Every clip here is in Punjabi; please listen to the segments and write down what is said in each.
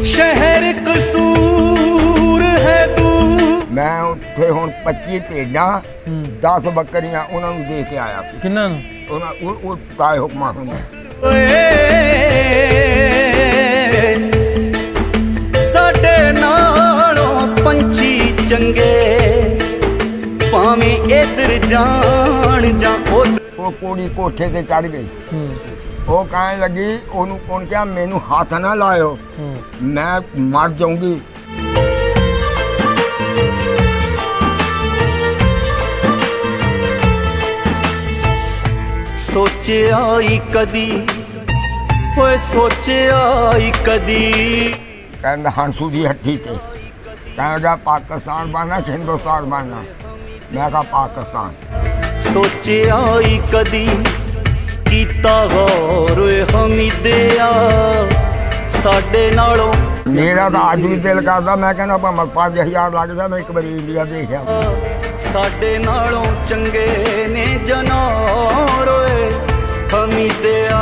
शहर कसूर है तू। मैं उत्थे हुण 25 भेजां 10 बकरियां उन्हां नूं दे के आया सी। किन्ना नूं? ਉਹ ਤਾਏ ਹੁਕਮਾਂ ਨੂੰ ਸਾਡੇ ਨਾਲੋਂ ਪੰਛੀ ਚੰਗੇ ਭਾਵੇਂ ਇੱਧਰ ਜਾਣ ਜਾਂ ਉੱਧਰ। ਉਹ ਕੁੜੀ ਕੋਠੇ ਤੇ ਚੜ ਗਈ। ਉਹ ਕਹਿਣ ਲੱਗੀ ਉਹਨੂੰ ਕੋਣ ਕਿਹਾ ਮੈਨੂੰ ਹੱਥ ਨਾ ਲਾਇਓ ਮੈਂ ਮਰ ਜਾਊਂਗੀ। ਸੋਚਿਆ ਹੀ ਕਦੀ ਹੋਏ ਸੋਚਿਆ ਹੀ ਕਦੀ। ਕਹਿੰਦਾ ਹੰਸੂ ਦੀ ਹੱਟੀ ਤੇ ਕਹਿੰਦਾ ਪਾਕਿਸਤਾਨ ਬਣਨਾ ਕਿ ਹਿੰਦੁਸਤਾਨ ਬਣਨਾ। ਮੈਂ ਕਿਹਾ ਪਾਕਿਸਤਾਨ। ਸੋਚਿਆ ਹੀ ਕਦੀ ਕੀਤਾ ਗੌਰ ਹਮੀਦਿਆ ਸਾਡੇ ਨਾਲੋਂ। ਮੇਰਾ ਤਾਂ ਅੱਜ ਵੀ ਦਿਲ ਕਰਦਾ ਮੈਂ ਕਹਿੰਦਾ ਭਾਵੇਂ 5000 ਲੱਗਦਾ ਮੈਂ ਇੱਕ ਵਾਰੀ ਇੰਡੀਆ ਦੇਖਿਆ। ਸਾਡੇ ਨਾਲੋਂ ਚੰਗੇ ਨੇ ਜਨੌਰ ਓਏ ਹਮੀਦਿਆ।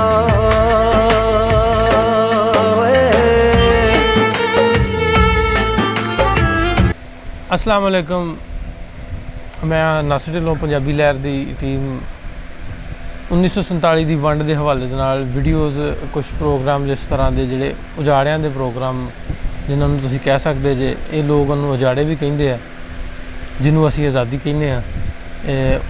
अस्सलाम वालेकुम। मैं नासिर ढिल्लों पंजाबी लहर की टीम 1947 की वंड के हवाले दे नाल वीडियोज़ कुछ प्रोग्राम जिस तरह के जोड़े उजाड़ियां दे प्रोग्राम जिन्होंने तुसीं कह सकते जे ये लोग उन्होंने उजाड़े भी कहिंदे आ जिन्हों असीं आज़ादी कहने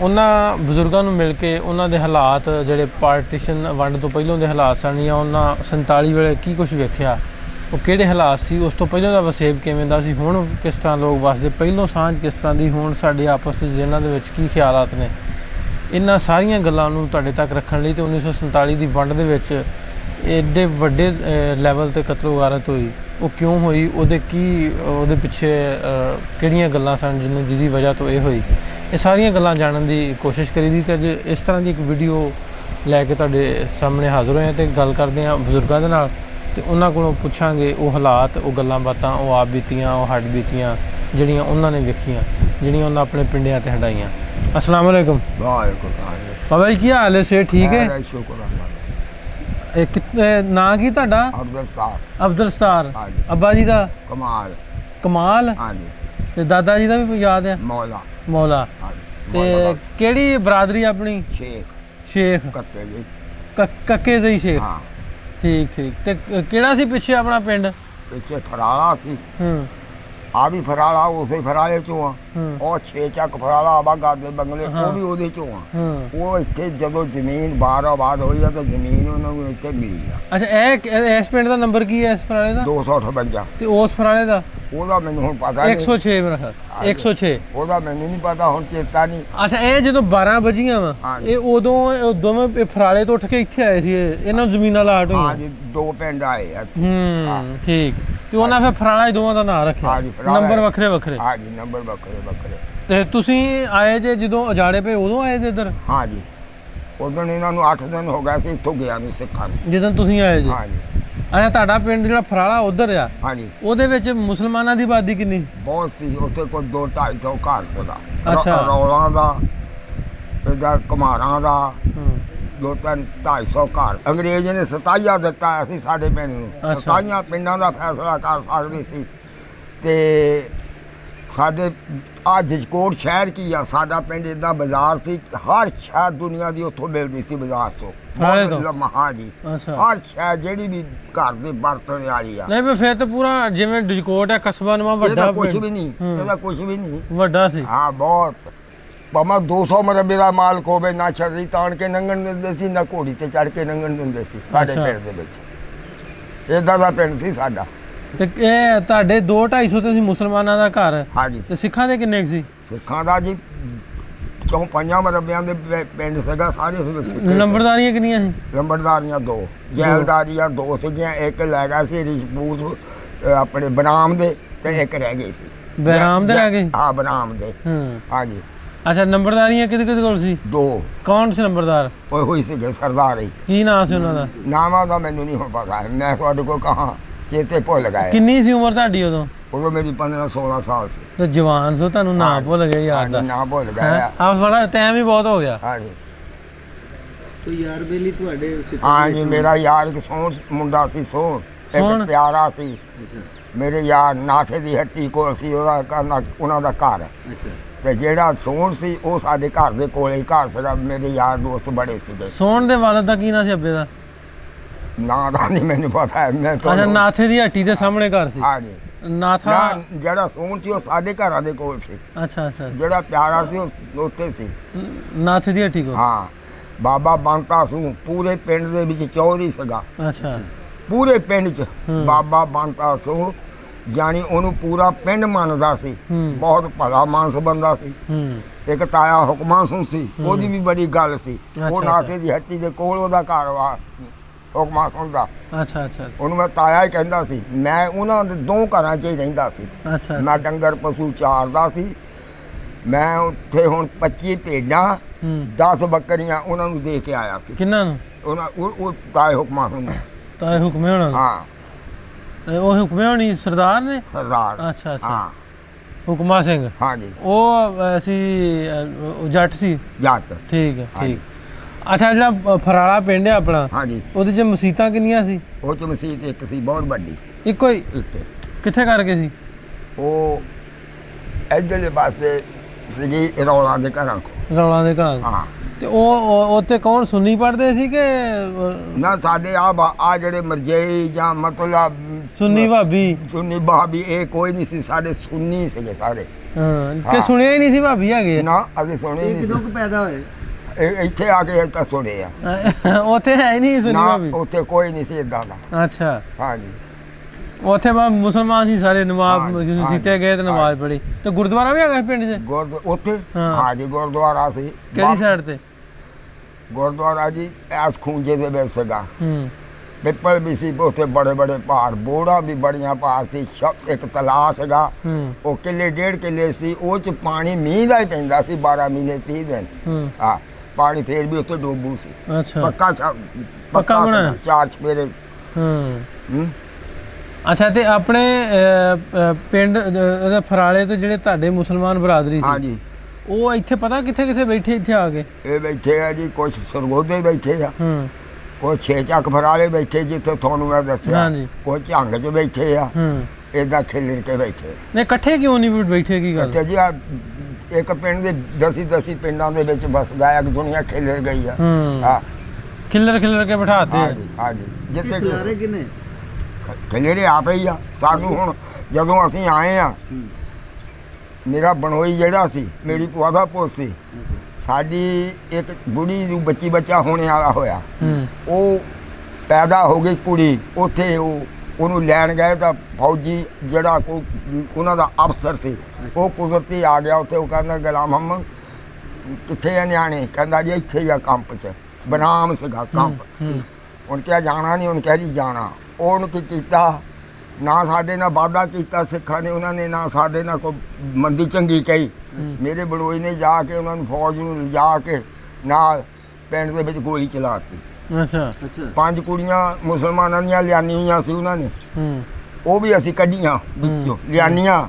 उन्होंने बजुर्गों को मिल के उन्होंने हालात जोड़े पार्टीशन वंड तो पहलों के हालात सन या उन्होंने 47 वेले की कुछ वेख्या वो किहड़े हालात सी उस तो पहलों का वसेब किवें दा सी हुण किस तरह लोग वसदे पहलों सांझ किस तरह की हुण साडे आपस विच इन्हां दे विच की ख्यालात ने इन्हां सारियां गल्लां नूं तुहाडे तक रखण लई ते 1947 की वंड दे विच एडे वड्डे लैवल ते कतलो गारत होई वो क्यों होई उहदे की उहदे पिछे किहड़ियां गल्लां सन जिहदी वजह तो ये होई ये सारियां गल्लां जानन दी कोशिश करी दी ते अज इस तरह की एक वीडियो लैके तुहाडे सामने हाज़र होए ते गल करदे हां बजुर्गां दे नाल ते उन्हां कोलों पुछांगे वो हालात वो गल्लां बातां वो आप बीतियां वो हट बीतियां जिहड़ियां उन्हां ने वेखियां जिहड़ियां उन्हां अपने पिंडियां ते हंडाइयां। अस्सलाम वालेकुम। बाबा जी की हाल है? सेहत ठीक है? नां की तुहाडा? अब्दुल सत्तार। अब्बा जी दा? कमाल। कमाल ते दादा जी दा भी याद है? मौला। मौला ते केड़ी बरादरी अपनी? शेख। शेख कक्के जी शेख। ठीक ठीक ते केड़ा सी पिछे अपना पिंड? पिछे फराला सी। आ भी फराला उसे फराले चों आ और 6 ਚੱਕ फराला आबा गादे बंगले वो भी ਉਹਦੇ ਚੋਂ ਆ। ਉਹ ਇੱਥੇ ਜਦੋਂ ਜ਼ਮੀਨ ਬਾਹਰ ਆਬਾਦ ਹੋਈ ਆ ਤਾਂ ਜ਼ਮੀਨ ਉਹਨਾਂ ਨੂੰ ਇੱਥੇ ਮਿਲੀ ਆ। ਅੱਛਾ ਇਹ ਇਸ ਪਿੰਡ ਦਾ ਨੰਬਰ ਕੀ ਹੈ ਇਸ ਫਰਾਲੇ ਦਾ? 258 ਤੇ ਉਸ ਫਰਾਲੇ ਦਾ? ਉਹਦਾ ਮੈਨੂੰ ਹੁਣ ਪਤਾ ਨਹੀਂ। 106 ਮੇਰਾ ਖਿਆਲ 106 ਉਹਦਾ ਮੈਨੂੰ ਨਹੀਂ ਪਤਾ ਹੁਣ ਚੇਤਾ ਨਹੀਂ। ਅੱਛਾ ਇਹ ਜਦੋਂ 12 ਵਜੀਆਂ ਵਾ ਇਹ ਉਦੋਂ ਦੋਵੇਂ ਫਰਾਲੇ ਤੋਂ ਉੱਠ ਕੇ ਇੱਥੇ ਆਏ ਸੀ ਇਹਨਾਂ ਨੂੰ ਜ਼ਮੀਨਾਂ ਲਾਟ ਹੋਈਆਂ? ਹਾਂਜੀ ਦੋ ਪਿੰਡ ਆਏ ਆ। ਠੀਕ ਤੇ ਉਹਨਾਂ ਫਿਰ ਫਰਾਲਾ ਹੀ ਦੋਵਾਂ ਦਾ ਨਾਂ ਰੱਖਿਆ ਨੰਬਰ ਵੱਖਰੇ ਵੱਖਰੇ? ਹਾਂਜੀ ਨੰਬਰ ਵੱਖਰੇ ਵੱਖਰੇ। ਤੇ ਤੁਸੀਂ ਆਏ ਜੇ ਜਦੋਂ ਉਜਾੜੇ ਪਏ ਉਦੋਂ ਆਏ ਜੇ ਇੱਧਰ? ਹਾਂਜੀ ਉਦੋਂ ਇਹਨਾਂ ਨੂੰ 8 ਦਿਨ ਹੋ ਗਏ ਸੀ ਇੱਥੋਂ ਗਿਆ ਨੂੰ ਸਿੱਖਾਂ ਨੂੰ ਜਦੋਂ ਤੁਸੀਂ ਆਏ ਜੀ? ਹਾਂਜੀ। ਅੱਛਾ ਤੁਹਾਡਾ ਪਿੰਡ ਜਿਹੜਾ ਫਰਾਲਾ ਉਧਰ ਆ ਹਾਂਜੀ ਉਹਦੇ ਵਿੱਚ ਮੁਸਲਮਾਨਾਂ ਦੀ ਆਬਾਦੀ ਕਿੰਨੀ? ਬਹੁਤ ਸੀ ਉੱਥੇ ਕੋਈ 200-250 ਘਰ ਦਾ। ਅੱਛਾ ਰੌਲਾਂ ਦਾ ਇਹਦਾ ਕੁਮਾਰਾਂ ਦਾ 200-250 ਘਰ। ਅੰਗਰੇਜ਼ ਨੇ 27 ਦਿੱਤਾ ਸੀ ਸਾਡੇ ਪਿੰਡ ਨੂੰ। 27 ਪਿੰਡਾਂ ਦਾ ਫੈਸਲਾ ਕਰ ਸਕਦੇ ਸੀ ਤੇ ਸਾਡੇ ਆ ਜਜਕੋਟ ਸ਼ਹਿਰ ਕੀ ਆ ਸਾਡਾ ਪਿੰਡ ਇੱਦਾਂ ਬਾਜ਼ਾਰ ਸੀ ਹਰ ਸ਼ਹਿਰ ਦੁਨੀਆ ਦੀ ਉੱਥੋਂ ਮਿਲਦੀ ਸੀ ਬਾਜ਼ਾਰ ਤੋਂ। ਹਾਂ ਜੀ ਹਰ ਸ਼ਹਿਰ ਜਿਹੜੀ ਵੀ ਘਰ ਦੇ ਬਰਤਨ ਵਾਲੀ ਆ। ਨਹੀਂ ਫਿਰ ਤਾਂ ਪੂਰਾ ਜਿਵੇਂ ਜਜਕੋਟ ਹੈ ਕਸਬਾ ਨਵਾਂ ਵੱਡਾ ਕੁਝ ਵੀ ਨਹੀਂ ਇਹਦਾ ਕੁਝ ਵੀ ਨਹੀਂ ਵੱਡਾ ਸੀ। ਹਾਂ ਬਹੁਤ ਭਾਵੇਂ 200 ਮਰਬੇ ਦਾ ਮਾਲਕ ਹੋਵੇ ਨਾ ਛਤਰੀ ਤਾਣ ਕੇ ਲੰਘਣ ਦਿੰਦੇ ਸੀ ਨਾ ਘੋੜੀ ਤੇ ਚੜ ਕੇ ਲੰਘਣ ਦਿੰਦੇ ਸੀ ਸਾਡੇ ਪਿੰਡ ਦੇ ਵਿੱਚ। ਇੱਦਾਂ ਦਾ ਪਿੰਡ ਸੀ ਸਾਡਾ। ਤੇ ਇਹ ਤੁਹਾਡੇ 200-250 ਤੇ ਸੀ ਮੁਸਲਮਾਨਾਂ ਦਾ ਘਰ? ਹਾਂਜੀ। ਤੇ ਸਿੱਖਾਂ ਦੇ ਕਿੰਨੇ ਸੀ? ਸਿੱਖਾਂ ਦਾ ਜੀ 4-5 ਮਰਬਿਆਂ ਦੇ ਪਿੰਡ ਸੀਗਾ ਸਾਰੇ। ਨੰਬਰਦਾਰੀਆਂ ਕਿੰਨੀਆਂ ਸੀ? ਨੰਬਰਦਾਰੀਆਂ 2 ਜੈਲਦਾਰੀਆਂ 2 ਸੀਗੀਆਂ। ਇੱਕ ਲੈ ਗਿਆ ਸੀ ਰਿਸ਼ਪੂਤ ਆਪਣੇ ਬਨਾਮ ਦੇ ਤੇ ਇੱਕ ਰਹਿ ਗਈ ਸੀ। ਬਨਾਮ ਦੇ ਰਹਿ ਗਏ? ਹਾਂ ਬਨਾਮ ਦੇ। ਹਾਂਜੀ। ਅੱਛਾ ਨੰਬਰਦਾਰੀਆਂ ਕਿਹਦੇ ਕਿਹਦੇ ਕੋਲ ਸੀ? 2। ਕੌਣ ਸੀ ਨੰਬਰਦਾਰ? ਉਹ ਹੋਈ ਸੀ ਸਰਦਾਰ ਹੀ। ਕੀ ਨਾਂ ਸੀ ਉਹਨਾਂ ਦਾ? ਨਾਮ ਦਾ ਮੈਨੂੰ ਨਹੀਂ ਹੁਣ ਪਤਾ ਮੈਂ ਤੁਹਾਡੇ ਕੋਲ ਕਹਾਂ ਚੇਤੇ ਭੁੱਲ ਗਿਆ। ਕਿੰਨੀ ਸੀ ਉਮਰ ਤੁਹਾਡੀ ਉਦੋਂ? ਉਦੋਂ ਮੇਰੀ 15-16 ਸਾਲ ਸੀ। ਤੇ ਜਵਾਨ ਸੋ ਤੁਹਾਨੂੰ ਨਾਂ ਭੁੱਲ ਗਿਆ ਯਾਰ ਦਾ? ਨਾਂ ਭੁੱਲ ਗਿਆ ਆ ਬੜਾ ਟਾਈਮ ਹੀ ਬਹੁਤ ਹੋ ਗਿਆ। ਹਾਂਜੀ ਤੋ ਯਾਰ ਬੇਲੀ ਤੁਹਾਡੇ? ਹਾਂਜੀ ਮੇਰਾ ਯਾਰ ਇੱਕ ਸੋਹਣ ਮੁੰਡਾ ਸੀ। ਸੋਹਣ? ਇੱਕ ਪਿਆਰਾ ਸੀ ਮੇਰੇ ਯਾਰ ਨਾਥੇ ਦੀ ਹੱਟੀ ਕੋਲ ਸੀ ਉਹਨਾਂ ਦਾ ਘਰ। ਤੇ ਜਿਹੜਾ ਸੋਹਣ ਸੀ ਉਹ ਸਾਡੇ ਘਰ ਦੇ ਕੋਲੇ ਹੀ ਘਰ ਸੀਗਾ। ਮੇਰੇ ਯਾਰ ਦੋਸਤ ਬੜੇ ਸੀਗੇ। ਸੋਹਣ ਦੇ ਵਾਲਦ ਦਾ ਕੀ ਨਾਂ ਸੀ ਅੱਬੇ ਦਾ? ਨਾਂ ਦਾ ਨਹੀਂ ਮੈਨੂੰ ਪਤਾ ਹੈ। ਮੈਂ ਅੱਛਾ, ਨਾਥੇ ਦੀ ਹੱਟੀ ਦੇ ਸਾਹਮਣੇ ਘਰ ਸੀ। ਹਾਂਜੀ। ਨਾਥਾ ਨਾ, ਜਿਹੜਾ ਸੋਹਣ ਸੀ ਉਹ ਸਾਡੇ ਘਰਾਂ ਦੇ ਕੋਲ ਸੀ। ਅੱਛਾ ਅੱਛਾ, ਜਿਹੜਾ ਪਿਆਰਾ ਸੀ ਉਹ ਉੱਥੇ ਸੀ। ਨਾਥੇ ਦੀ ਹੱਟੀ ਕੋਲ। ਹਾਂ, ਬਾਬਾ ਬੰਤਾ ਸਿੰਘ ਪੂਰੇ ਪਿੰਡ ਦੇ ਵਿੱਚ ਚੌਧਰੀ ਸੀਗਾ। ਅੱਛਾ, ਪੂਰੇ ਪਿੰਡ 'ਚ ਬਾਬਾ ਬੰਤਾ ਸਿੰਘ ਜਾਨੀ ਉਹਨੂੰ ਪੂਰਾ ਪਿੰਡ ਮੰਨਦਾ ਸੀ। ਬਹੁਤ ਭਲਾ ਮਾਨਸ ਬੰਦਾ ਸੀ। ਇੱਕ ਤਾਇਆ ਹੁਕਮਾ ਸਿੰਘ ਸੀ, ਉਹਦੀ ਵੀ ਬੜੀ ਗੱਲ ਸੀ। ਉਹ ਨਾਥੇ ਦੀ ਹੱਟੀ ਦੇ ਕੋਲ ਉਹਦਾ ਘਰ ਵਾ, ਹੁਕਮਾ ਸਿੰਘ ਦਾ। ਅੱਛਾ ਅੱਛਾ, ਉਹਨੂੰ ਮੈਂ ਤਾਇਆ ਹੀ ਕਹਿੰਦਾ ਸੀ। ਮੈਂ ਉਹਨਾਂ ਦੇ ਦੋ ਘਰਾਂ 'ਚ ਹੀ ਰਹਿੰਦਾ ਸੀ। ਅੱਛਾ, ਮੈਂ ਡੰਗਰ ਪਸ਼ੂ ਚਾਰਦਾ ਸੀ। ਮੈਂ ਉੱਥੇ ਹੁਣ 25 ਭੇਡਾਂ 10 ਬੱਕਰੀਆਂ ਉਹਨਾਂ ਨੂੰ ਦੇ ਕੇ ਆਇਆ ਸੀ। ਕਿੰਨਾਂ ਨੂੰ? ਉਹ ਤਾਏ ਹੁਕਮਾ ਸਿੰਘ ਨੂੰ। ਤਾਏ ਹੁਕਮੇ ਹੋਣਾ? ਹਾਂ, ਉਹ ਹੁਕਮੇ ਹੋਣੀ ਸਰਦਾਰ ਨੇ? ਸਰਦਾਰ। ਅੱਛਾ ਅੱਛਾ, ਹਾਂ ਹੁਕਮਾ ਸਿੰਘ। ਹਾਂਜੀ, ਉਹ ਅਸੀਂ ਜੱਟ ਸੀ? ਜੱਟ। ਠੀਕ ਹੈ, ਹਾਂਜੀ। ਠੀਕ। ਅੱਛਾ, ਜਿਹੜਾ ਫਰਾਲਾ ਪਿੰਡ ਹੈ ਆਪਣਾ, ਹਾਂਜੀ, ਉਹਦੇ 'ਚ ਮਸੀਤਾਂ ਕਿੰਨੀਆਂ ਸੀ? ਉਹ 'ਚ ਮਸੀਤ ਇੱਕ ਸੀ ਬਹੁਤ ਵੱਡੀ। ਇੱਕੋ ਹੀ? ਇੱਕ ਕਿੱਥੇ ਕਰਕੇ ਸੀ? ਉਹ ਇੱਧਰਲੇ ਪਾਸੇ ਸੀਗੀ ਰੌਲਾਂ ਦੇ ਘਰਾਂ ਕੋਲ। ਰੌਲਾਂ ਦੇ ਘਰ। ਹਾਂ। ਤੇ ਉਹ ਉੱਥੇ ਕੌਣ ਸੁੰਨੀ ਪੜ੍ਹਦੇ ਸੀ ਕਿ ਨਾ, ਸਾਡੇ ਆ ਜਿਹੜੇ ਮਰਜਈ ਜਾਂ ਮਤਲਬ ਸੁੰਨੀ ਭਾਬੀ? ਸੁੰਨੀ ਭਾਬੀ ਇਹ ਕੋਈ ਨਹੀਂ ਸੀ। ਸਾਡੇ ਸੁੰਨੀ ਸੀਗੇ ਸਾਰੇ। ਹਾਂ, ਕਿ ਸੁਣਿਆ ਹੀ ਨਹੀਂ ਸੀ ਭਾਬੀ ਹੈਗੇ? ਨਾ, ਅਸੀਂ ਸੁਣੇ ਨਹੀਂ। ਕਿਦੋਂ ਕੁ ਪੈਦਾ ਹੋਏ? ਇੱਥੇ ਆ ਕੇ ਤਾਂ ਸੁਣੇ ਆ। ਉੱਥੇ ਹੈ ਹੀ ਨਹੀਂ ਸੁੰਨੀ ਨਾ, ਭਾਬੀ? ਉੱਥੇ ਕੋਈ ਨਹੀਂ ਸੀ ਇਦਾਂ ਦਾ। ਅੱਛਾ, ਹਾਂਜੀ। ਉੱਥੇ ਬਾ ਮੁਸਲਮਾਨ ਸੀ ਸਾਰੇ। ਨਵਾਬ ਹਾਂ, ਸੀਤੇ ਗਏ ਤੇ ਨਮਾਜ਼ ਪੜ੍ਹੀ। ਤੇ ਗੁਰਦੁਆਰਾ ਵੀ ਹੈਗਾ ਪਿੰਡ 'ਚ? ਉੱਥੇ ਹਾਂ। ਹਾਂਜੀ, ਗੁਰਦੁਆਰਾ ਸੀ। ਕਿਹੜੀ ਸਾਈਡ ਤੇ? ਗੁਰਦੁਆਰਾ ਜੀ ਐਸ ਖੂੰਜੇ ਦੇ ਵਿੱਚ ਸੀਗਾ। ਪਿੱਪਲ ਵੀ ਸੀ ਉੱਥੇ, ਬੜੇ ਬੜੇ ਪਹਾੜ, ਬੋੜਾਂ ਵੀ ਬੜੀਆਂ ਪਹਾੜ ਸੀ। ਇੱਕ ਤਲਾਅ ਸੀਗਾ, ਉਹ ਕਿੱਲੇ 1.5 ਕਿੱਲੇ ਸੀ। ਉਹ 'ਚ ਪਾਣੀ ਮੀਂਹ ਦਾ ਹੀ ਪੈਂਦਾ ਸੀ 12 ਮਹੀਨੇ 30 ਦਿਨ। ਹਾਂ, ਪਾਣੀ ਫੇਰ ਵੀ ਉੱਥੇ ਡੋਬੂ ਸੀ। ਅੱਛਾ, ਪੱਕਾ ਬਣਾਇਆ? 4 ਚਪੇਰੇ। ਅੱਛਾ, ਤੇ ਆਪਣੇ ਪਿੰਡ ਉਹਦੇ ਫਰਾਲੇ ਤੋਂ ਜਿਹੜੇ ਤੁਹਾਡੇ ਮੁਸਲਮਾਨ ਬਰਾਦਰੀ ਸੀ, ਹਾਂਜੀ, ਉਹ ਇੱਥੇ ਪਤਾ ਕਿੱਥੇ ਕਿੱਥੇ ਬੈਠੇ ਇੱਥੇ ਆ ਕੇ? ਇਹ ਬੈਠੇ ਆ ਜੀ, ਕੁਛ ਸਰਗੋਦੇ ਬੈਠੇ ਆ, ਕੁਛ 6 ਚੱਕ ਫਰਾਲੇ ਬੈਠੇ ਜਿੱਥੇ ਤੁਹਾਨੂੰ ਮੈਂ ਦੱਸਿਆ। ਹਾਂਜੀ। ਕੁਛ ਝੰਗ 'ਚ ਬੈਠੇ ਆ। ਏਦਾਂ ਖਿਲਰ ਕੇ ਬੈਠੇ। ਨਹੀਂ, ਇਕੱਠੇ ਕਿਉਂ ਨਹੀਂ ਬੈਠੇ? ਕੀ ਗੱਲ? ਅੱਛਾ ਜੀ, ਇੱਕ ਪਿੰਡ ਦੇ 10 ਪਿੰਡਾਂ ਦੇ ਵਿੱਚ ਵਸਦਾ ਇੱਕ ਦੁਨੀਆ ਖਿਲਰ ਗਈ ਆ। ਹਾਂ, ਖਿਲਰ ਕੇ ਬਿਠਾਤੇ? ਹਾਂਜੀ ਹਾਂਜੀ। ਜਿੱਥੇ ਖਿਲਾਰੇ ਕਿਨੇ? ਖਿਲਰੇ ਆਪੇ ਹੀ ਆ। ਸਾਨੂੰ ਹੁਣ ਜਦੋਂ ਅਸੀਂ ਆਏ ਆ, ਮੇਰਾ ਬਣੋਈ ਜਿਹੜਾ ਸੀ, ਮੇਰੀ ਭੂਆ ਦਾ ਪੁੱਤ ਸੀ, ਸਾਡੀ ਇੱਕ ਬੁੜੀ ਨੂੰ ਬੱਚਾ ਹੋਣੇ ਵਾਲਾ ਹੋਇਆ। ਉਹ ਪੈਦਾ ਹੋ ਗਈ ਕੁੜੀ। ਉੱਥੇ ਉਹਨੂੰ ਲੈਣ ਗਏ ਤਾਂ ਫੌਜੀ ਜਿਹੜਾ ਉਹਨਾਂ ਦਾ ਅਫਸਰ ਸੀ, ਉਹ ਕੁਦਰਤੀ ਆ ਗਿਆ ਉੱਥੇ। ਉਹ ਕਹਿੰਦਾ ਗੁਲਾਮ ਮੁਹੰਮਦ ਕਿੱਥੇ ਆ ਨਿਆਣੇ? ਕਹਿੰਦਾ ਜੀ ਇੱਥੇ ਹੀ ਆ ਕੰਪ 'ਚ। ਬਨਾਮ ਸੀਗਾ ਕੰਪ। ਉਹਨੇ ਕਿਹਾ ਜਾਣਾ ਨਹੀਂ? ਉਹਨੇ ਕਿਹਾ ਜੀ ਜਾਣਾ। ਉਹਨੂੰ ਕੀ ਕੀਤਾ, ਨਾ ਸਾਡੇ ਨਾਲ ਵਾਅਦਾ ਕੀਤਾ ਸਿੱਖਾਂ ਨੇ, ਉਹਨਾਂ ਨੇ ਨਾ ਸਾਡੇ ਨਾਲ ਕੋਈ ਮੰਦੀ ਚੰਗੀ ਕਹੀ। ਮੇਰੇ ਬੜੋਈ ਨੇ ਜਾ ਕੇ ਉਹਨਾਂ ਨੂੰ ਫੌਜ ਨੂੰ ਲਿਜਾ ਕੇ ਨਾਲ ਪਿੰਡ ਦੇ ਵਿੱਚ ਗੋਲੀ ਚਲਾਤੀ। ਅੱਛਾ, 5 ਕੁੜੀਆਂ ਮੁਸਲਮਾਨਾਂ ਦੀਆਂ ਲਿਆਨੀ ਹੋਈਆਂ ਸੀ ਉਹਨਾਂ ਨੇ। ਉਹ ਵੀ ਅਸੀਂ ਕੱਢੀਆਂ ਵਿੱਚੋਂ ਲਿਆਨੀਆਂ।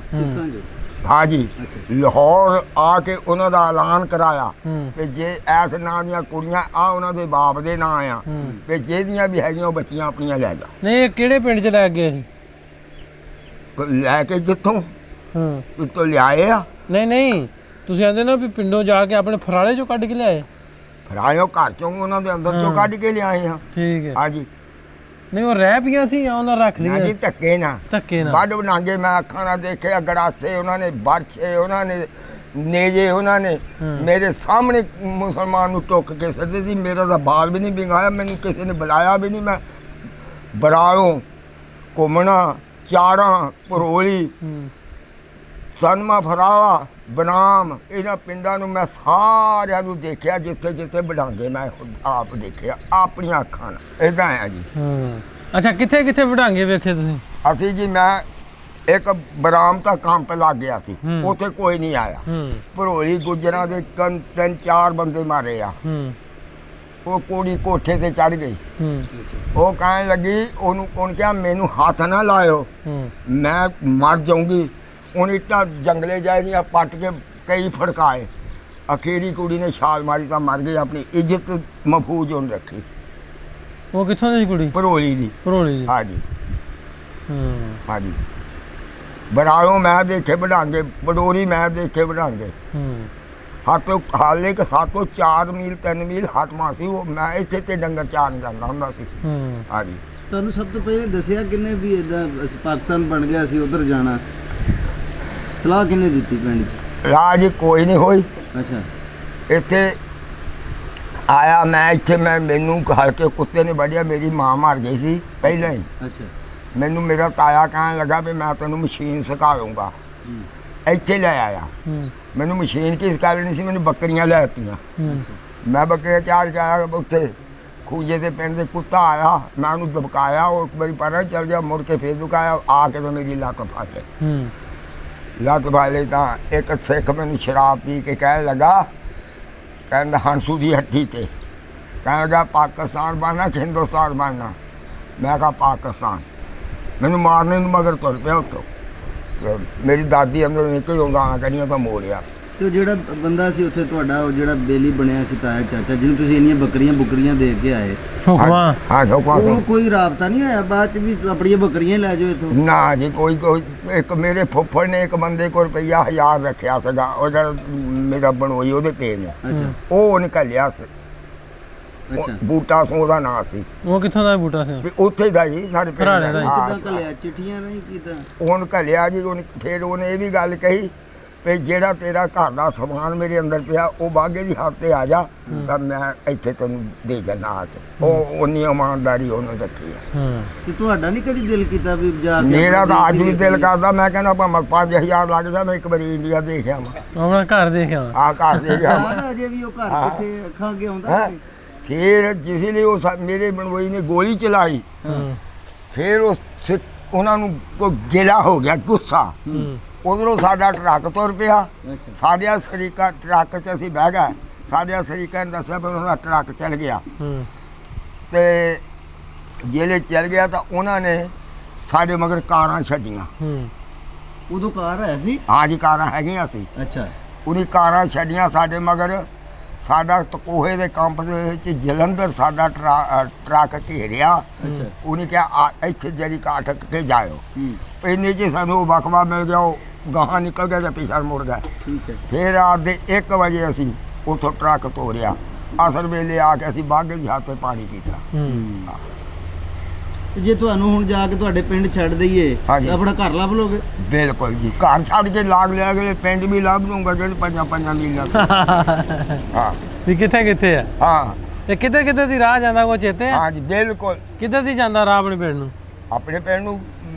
ਹਾਂਜੀ, ਲਾਹੌਰ ਆ ਕੇ ਉਹਨਾਂ ਦਾ ਐਲਾਨ ਕਰਾਇਆ ਕਿ ਜੇ ਐਸ ਨਾਂ ਦੀਆਂ ਕੁੜੀਆਂ ਆ ਉਹਨਾਂ ਦੇ ਬਾਪ ਦੇ ਨਾਂ ਆ, ਕਿ ਜਿਹਦੀਆਂ ਵੀ ਹੈਗੀਆਂ ਉਹ ਬੱਚੀਆਂ ਆਪਣੀਆਂ ਲੈ ਜਾ। ਨਹੀਂ, ਇਹ ਕਿਹੜੇ ਪਿੰਡ 'ਚ ਲੈ ਗਏ ਸੀ? ਲੈ ਕੇ ਜਿੱਥੋਂ ਉੱਤੋਂ ਲਿਆਏ ਆ। ਨਹੀਂ, ਤੁਸੀਂ ਆਂਦੇ ਨਾ ਵੀ ਪਿੰਡੋਂ ਜਾ ਕੇ ਆਪਣੇ ਫਰਾਲੇ 'ਚੋਂ ਕੱਢ ਕੇ ਲਿਆਏ? ਫਰਾਇਓ ਘਰ ਚੋਂ ਉਹਨਾਂ ਦੇ ਅੰਦਰ ਚੋਂ ਕੱਢ ਕੇ ਲਿਆਏ ਆ। ਠੀਕ ਹੈ। ਹਾਂਜੀ। ਨਹੀਂ, ਉਹ ਰਹਿ ਪਈਆਂ ਸੀ ਜਾਂ ਉਹਨਾਂ ਰੱਖ ਨਾ ਲਈਆਂ? ਜੀ, ਧੱਕੇ ਨਾ। ਧੱਕੇ ਨਾਲ? ਵੱਢ ਬਣਾਗੇ ਮੈਂ ਅੱਖਾਂ ਨਾਲ ਦੇਖਿਆ। ਗੜਾਸੇ ਉਹਨਾਂ ਨੇ, ਬਰਛੇ ਉਹਨਾਂ ਨੇ, ਨੇਜੇ ਉਹਨਾਂ ਨੇ ਮੇਰੇ ਸਾਹਮਣੇ ਮੁਸਲਮਾਨ ਨੂੰ ਟੁੱਕ ਕੇ ਸੱਦੇ ਸੀ। ਮੇਰਾ ਤਾਂ ਬਾਲ ਵੀ ਨਹੀਂ ਵਿੰਗਾਇਆ, ਮੈਨੂੰ ਕਿਸੇ ਨੇ ਬੁਲਾਇਆ ਵੀ ਨਹੀਂ। ਮੈਂ ਬਰਾਲੋਂ ਘੁੰਮਣਾ, ਚਾਰਾਂ, ਭਰੋਲੀ, ਸਨਮਾ, ਫਰਾਵਾ, ਬਨਾਮ, ਇਹਨਾਂ ਪਿੰਡਾਂ ਨੂੰ ਮੈਂ ਸਾਰਿਆਂ ਨੂੰ ਦੇਖਿਆ ਜਿੱਥੇ ਜਿੱਥੇ ਵਡਾਂਗੇ ਮੈਂ ਆਪ ਦੇਖਿਆ ਆਪਣੀਆਂ ਅੱਖਾਂ ਨਾਲ। ਇਦਾਂ ਆ ਜੀ। ਅੱਛਾ, ਕਿੱਥੇ ਕਿੱਥੇ ਵਡਾਂਗੇ ਵੇਖੇ ਤੁਸੀਂ? ਅਸੀਂ ਜੀ, ਮੈਂ ਇੱਕ ਬਰਾਮ ਤਾਂ ਕੰਪ ਲੱਗ ਗਿਆ ਸੀ, ਉੱਥੇ ਕੋਈ ਨਹੀਂ ਆਇਆ। ਭਰੋਲੀ ਗੁੱਜਰਾਂ ਦੇ 3-4 ਬੰਦੇ ਮਾਰੇ ਆ। ਉਹ ਕੁੜੀ ਕੋਠੇ ਤੇ ਚੜ ਗਈ। ਉਹ ਕਹਿਣ ਲੱਗੀ, ਉਹਨੇ ਕਿਹਾ ਮੈਨੂੰ ਹੱਥ ਨਾ ਲਾਇਓ, ਮੈਂ ਮਰ ਜਾਊਂਗੀ। ਉਹਨੇ ਇੱਟਾਂ ਜੰਗਲੇ ਜਾਈਆਂ ਪੱਟ ਕੇ ਕਈ ਫੜਕਾਏ। ਅਖੀਰੀ ਕੁੜੀ ਨੇ ਛਾਲ ਮਾਰੀ ਤਾਂ ਮਰ ਗਈ। ਆਪਣੀ ਇੱਜ਼ਤ ਮਹਫੂਜ਼ ਉਹਨੇ ਰੱਖੀ। ਉਹ ਕਿੱਥੋਂ ਦੀ ਕੁੜੀ? ਭਰੋਲੀ ਦੀ। ਭਰੋਲੀ ਦੀ? ਹਾਂਜੀ। ਹਾਂਜੀ ਬਰਾਲੋਂ ਮੈਂ ਦੇਖੇ ਵਡਾਂਗੇ, ਬਡੋਰੀ ਮੈਂ ਦੇਖੇ ਵਡਾਂਗੇ। ਹੱਥੋਂ ਹਾਲੇ ਕਿ 7 ਤੋਂ 4 ਮੀਲ 3 ਮੀਲ ਹਟਵਾ ਸੀ ਉਹ, ਮੈਂ ਇੱਥੇ ਤੇ ਡੰਗਰ ਚਾਰਨ ਜਾਂਦਾ ਹੁੰਦਾ ਸੀ। ਹਾਂਜੀ ਤੁਹਾਨੂੰ ਸਭ ਤੋਂ ਪਹਿਲੇ ਦੱਸਿਆ ਕਿੰਨੇ ਵੀ ਇਦਾਂ ਪਾਕਿਸਤਾਨ ਬਣ ਗਿਆ ਸੀ ਉਧਰ ਜਾਣਾ, ਸਲਾਹ ਕਿੰਨੇ ਦਿੱਤੀ ਪਿੰਡ 'ਚ? ਰਾਜ ਕੋਈ ਨਹੀਂ ਹੋਈ। ਅੱਛਾ ਇੱਥੇ ਆਇਆ ਮੈਂ, ਇੱਥੇ ਮੈਨੂੰ ਹਲਕੇ ਕੁੱਤੇ ਨੇ ਵੱਢਿਆ, ਮੇਰੀ ਮਾਂ ਮਰ ਗਈ ਸੀ ਪਹਿਲਾਂ ਹੀ। ਅੱਛਾ ਮੈਨੂੰ ਮੇਰਾ ਤਾਇਆ ਕਹਿਣ ਲੱਗਾ ਵੀ ਮੈਂ ਤੈਨੂੰ ਮਸ਼ੀਨ ਸਿਖਾ ਲੂੰਗਾ। ਇੱਥੇ ਲੈ ਆਇਆ, ਮੈਨੂੰ ਮਸ਼ੀਨ ਕੀ ਸਿਖਾ ਲੈਣੀ ਸੀ, ਮੈਨੂੰ ਬੱਕਰੀਆਂ ਲੈ ਦਿੱਤੀਆਂ। ਮੈਂ ਬੱਕਰੀਆਂ ਚਾਰ ਕੇ ਆਇਆ, ਉੱਥੇ ਖੂਜੇ ਦੇ ਪਿੰਡ ਦੇ ਕੁੱਤਾ ਆਇਆ, ਮੈਂ ਉਹਨੂੰ ਦਬਕਾਇਆ, ਉਹ ਇੱਕ ਵਾਰੀ ਪਰਾਂ ਚੱਲ ਗਿਆ, ਮੁੜ ਕੇ ਫੇਰ ਦੁਕਾਇਆ, ਆ ਕੇ ਤਾਂ ਮੇਰੀ ਲੱਤ ਫੜ ਲਈ। ਲੱਤ ਫੜ ਲਈ ਤਾਂ ਇੱਕ ਸਿੱਖ ਮੈਨੂੰ ਸ਼ਰਾਬ ਪੀ ਕੇ ਕਹਿਣ ਲੱਗਾ, ਕਹਿੰਦਾ ਹੰਸੂ ਦੀ ਹੱਟੀ ਤੇ, ਕਹਿਣ ਲੱਗਾ ਪਾਕਿਸਤਾਨ ਬਣਨਾ ਕਿ ਹਿੰਦੁਸਤਾਨ ਬਣਨਾ? ਮੈਂ ਕਿਹਾ ਪਾਕਿਸਤਾਨ। ਮੈਨੂੰ ਮਾਰਨੇ ਨੂੰ ਮਗਰ ਤੁਰ ਪਿਆ ਉੱਥੋਂ। ਮੇਰੀ ਦਾਦੀ ਅੰਦਰ ਨਿਕਲ ਗਾਲਾਂ ਕਰੀਆਂ ਤਾਂ ਮੋੜਿਆ। ਤੇ ਜਿਹੜਾ ਬੰਦਾ ਸੀ ਉੱਥੇ ਤੁਹਾਡਾ, ਉਹ ਜਿਹੜਾ ਬੇਲੀ ਬਣਿਆ ਸੀ ਤਾਇਆ ਚਾਚਾ, ਜਿਹਨੂੰ ਤੁਸੀਂ ਇੰਨੀਆਂ ਬੱਕਰੀਆਂ ਦੇ ਕੇ ਆਏ, ਹਾਂ ਉਹ ਕੋਈ ਰਾਬਤਾ ਨਹੀਂ ਹੋਇਆ ਬਾਅਦ ਚ ਵੀ ਆਪਣੀਆਂ ਬੱਕਰੀਆਂ ਲੈ ਜਾਓ ਇੱਥੋਂ? ਨਾ ਜੀ, ਕੋਈ ਇੱਕ ਮੇਰੇ ਫੁੱਫੜ ਨੇ ਇੱਕ ਬੰਦੇ ਕੋਲ ਰੁਪਈਆ 1000 ਰੱਖਿਆ ਸੀਗਾ, ਉਹ ਜਿਹੜਾ ਮੇਰਾ ਬਣੋਈ ਉਹਦੇ ਪੇ ਨੇ, ਉਹ ਨਿਕਲਿਆ ਸੀ। ਬੂਟਾ ਸਿੰਘ ਉਹਦਾ ਨਾਂ ਸੀ। ਉਹ ਕਿੱਥੋਂ ਦਾ ਬੂਟਾ ਸਿੰਘ? ਉੱਥੇ ਦਾ ਜੀ ਸਾਡੇ ਪਿੰਡ ਦਾ। ਕਿੱਦਾਂ ਘੱਲਿਆ? ਚਿੱਠੀਆਂ ਨਹੀਂ ਕੀਤਾ? ਉਹਨ ਘੱਲਿਆ ਜੀ। ਫਿਰ ਉਹਨੇ ਇਹ ਵੀ ਗੱਲ ਕਹੀ ਵੀ ਜਿਹੜਾ ਤੇਰਾ ਘਰ ਦਾ ਸਮਾਨ ਮੇਰੇ ਅੰਦਰ ਪਿਆ, ਉਹ ਬਾਗੇ ਦੀ ਹੱਥ ਤੇ ਆ ਜਾ, ਤਾਂ ਮੈਂ ਇੱਥੇ ਤੈਨੂੰ ਦੇ ਜਾਣਾ ਆ ਕੇ। ਉਹ ਉਨੀ ਇਮਾਨਦਾਰੀ ਉਹਨੇ ਰੱਖੀ ਹੈ। ਤੇ ਤੁਹਾਡਾ ਨਹੀਂ ਕਦੀ ਦਿਲ ਕੀਤਾ ਵੀ ਜਾ ਕੇ? ਮੇਰਾ ਤਾਂ ਅੱਜ ਵੀ ਦਿਲ ਕਰਦਾ, ਮੈਂ ਕਹਿੰਦਾ ਭਾਵੇਂ 5000 ਲੱਗ ਜਾ, ਮੈਂ ਇੱਕ ਵਾਰੀ ਇੰਡੀਆ ਦੇਖਿਆ ਆਪਣਾ ਘਰ ਦੇਖਿਆ। ਆ ਘਰ ਦੇਖਿਆ ਅਜੇ ਵੀ ਉਹ ਘਰ ਕਿੱਥੇ ਅੱਖਾਂ ਅੱਗੇ ਆਉਂਦਾ? ਫਿਰ ਜਿਸ ਲਈ ਉਹ ਮੇਰੇ ਬਣਵਈ ਨੇ ਗੋਲੀ ਚਲਾਈ, ਫਿਰ ਉਹਨਾਂ ਨੂੰ ਕੋਈ ਗਿਲਾ ਹੋ ਗਿਆ, ਗੁੱਸਾ। ਉਧਰੋਂ ਸਾਡਾ ਟਰੱਕ ਤੁਰ ਪਿਆ, ਸਾਡਿਆਂ ਸ਼ਰੀਕਾ ਟਰੱਕ 'ਚ ਅਸੀਂ ਬਹਿ ਗਏ। ਸਾਡਿਆਂ ਸ਼ਰੀਕਾਂ ਨੇ ਦੱਸਿਆ ਵੀ ਉਹਨਾਂ ਦਾ ਟਰੱਕ ਚੱਲ ਗਿਆ। ਤੇ ਜਿਹੜੇ ਚੱਲ ਗਿਆ ਤਾਂ ਉਹਨਾਂ ਨੇ ਸਾਡੇ ਮਗਰ ਕਾਰਾਂ ਛੱਡੀਆਂ। ਉਦੋਂ ਕਾਰ ਹੈ ਸੀ? ਹਾਂ ਜੀ, ਕਾਰਾਂ ਹੈਗੀਆਂ ਸੀ। ਅੱਛਾ। ਉਹਨੇ ਕਾਰਾਂ ਛੱਡੀਆਂ ਸਾਡੇ ਮਗਰ। ਸਾਡਾ ਤਕੋਹੇ ਦੇ ਕੰਪ ਦੇ ਵਿੱਚ ਜਲੰਧਰ ਸਾਡਾ ਟਰੱਕ ਘੇਰਿਆ। ਉਹਨੇ ਕਿਹਾ ਇੱਥੇ ਜਿਹੜੀ ਅਟਕ ਕੇ ਜਾਇਓ। ਇੰਨੇ 'ਚ ਸਾਨੂੰ ਵਕਵਾ ਮਿਲ ਗਿਆ, ਉਹ ਗਾਹਾਂ ਨਿਕਲ ਗਿਆ ਤੇ ਪਿਛਾ ਮੁੜ ਗਿਆ। ਫਿਰ ਰਾਤ ਦੇ 1 ਵਜੇ ਅਸੀਂ ਉੱਥੋਂ ਟਰੱਕ ਤੋਰਿਆ। ਅਸਰ ਵੇਲੇ ਆ ਕੇ ਅਸੀਂ ਬਾਗੇ ਦੀ ਹੱਥ 'ਤੇ ਪਾਣੀ ਪੀਤਾ। ਜੇ ਤੁਹਾਨੂੰ ਹੁਣ ਜਾ ਕੇ ਤੁਹਾਡੇ ਪਿੰਡ ਛੱਡ ਦਈਏ, ਆਪਣਾ ਘਰ ਲੱਭ ਲੋਗੇ? ਬਿਲਕੁਲ ਜੀ, ਘਰ ਛੱਡ ਕੇ ਲਾਗ ਲਿਆ ਗਏ, ਪਿੰਡ ਵੀ ਲੱਭ ਲੂੰਗਾ ਜਿਹੜੇ 5 ਮੀਲਾਂ ਤੋਂ। ਹਾਂ ਵੀ ਕਿੱਥੇ ਆ? ਹਾਂ, ਤੇ ਕਿੱਧਰ ਦੀ ਰਾਹ ਜਾਂਦਾ, ਕੋਈ ਚੇਤੇ ਹੈ? ਹਾਂ ਜੀ ਬਿਲਕੁਲ। ਕਿੱਧਰ ਦੀ ਜਾਂਦਾ ਰਾਹ ਆਪਣੇ ਪਿੰਡ ਨੂੰ? ਆਪਣੇ ਪਿੰਡ ਨੂੰ